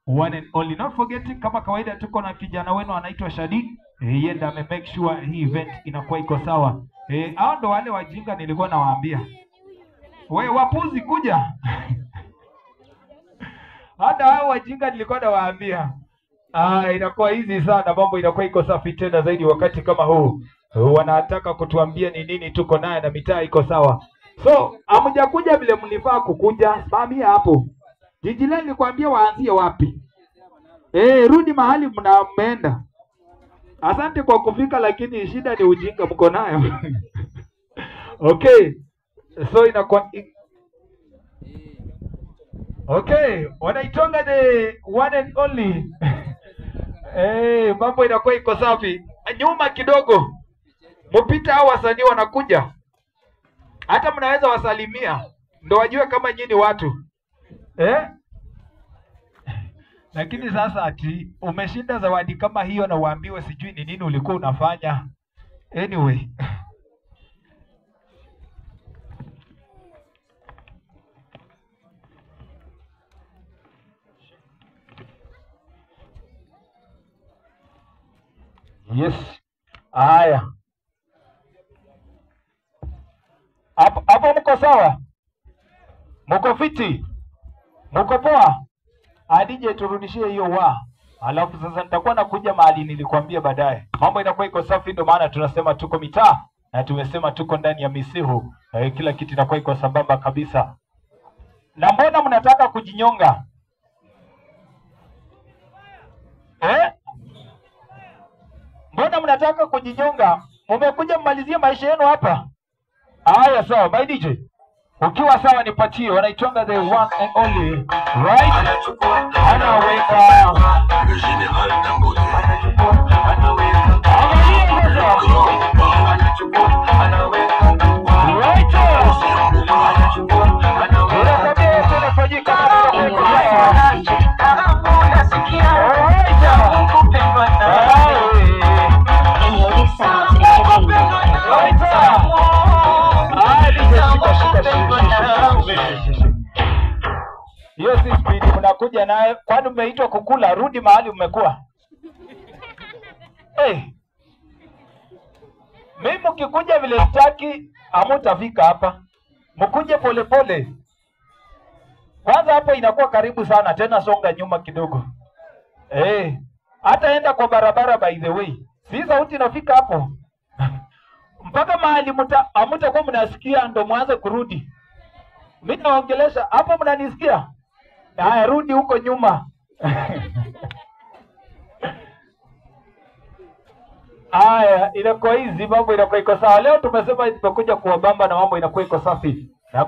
one and only. Not forgetting kama kawaida tuko na kijana wenu anaitwa Shadi. Yeye ndiye ame make sure hii event inakuwa iko sawa. Hao ndo wale wajinga nilikuwa nawaambia. Wewe wapuzi kuja. Hata hao wajinga nilikuwa nawaambia. Inakuwa hizi sana, mambo inakuwa iko safi tena zaidi wakati kama huu. Wanataka kutuambia ni nini tuko naye na mitaa iko sawa. So, hamjakuja vile mlifaa kukuja. Simamia hapo. Jiji leo nilikwambia waanzie wapi? Rudi mahali mnaenda. Asante kwa kufika, lakini shida ni ujinga mko nayo. Okay. So inakuwa okay, wanaitonga the one and only. Mambo inakuwa iko safi. Nyuma kidogo. Mpita hao wasanii wanakuja. Hata mnaweza wasalimia. Ndio wajue kama nyinyi watu. Lakini sasa ati umeshinda zawadi kama hiyo na uambiwe sijui ni nini ulikuwa unafanya. Anyway. Yes. Haya. Hapo mko sawa? Mko fiti? Mko poa? Adije turudishie hiyo Alafu sasa nitakuwa nakuja mahali nilikwambia baadaye. Mambo inakuwa iko safi, ndio maana tunasema tuko mitaa na tumesema tuko ndani ya Misihu. Kila kitu inakuwa iko sambamba kabisa. Na mbona mnataka kujinyonga? Mbona mnataka kujinyonga? Mmekuja mmalizie maisha yenu hapa. Haya sawa, by DJ. Ukiwa sawa nipatie, wanaitonga the one and only, right? Anaweka le général Dambote. Hiyo si speed mnakuja naye, kwani umeitwa kukula? Rudi mahali umekuwa. Mimi mkikuja vile sitaki, hamtafika hapa. Mkuje pole pole. Kwanza hapo inakuwa karibu sana, tena songa nyuma kidogo. Hata enda kwa barabara by the way. Si sauti inafika hapo. Mpaka mahali hamtakuwa mnasikia ndo mwanze kurudi. Mimi naongelesha hapo, mnanisikia? Haya, rudi huko nyuma. Haya, inakuwa hizi mambo inakuwa iko sawa. Leo tumesema tumekuja kuwabamba na mambo inakuwa iko safi. Na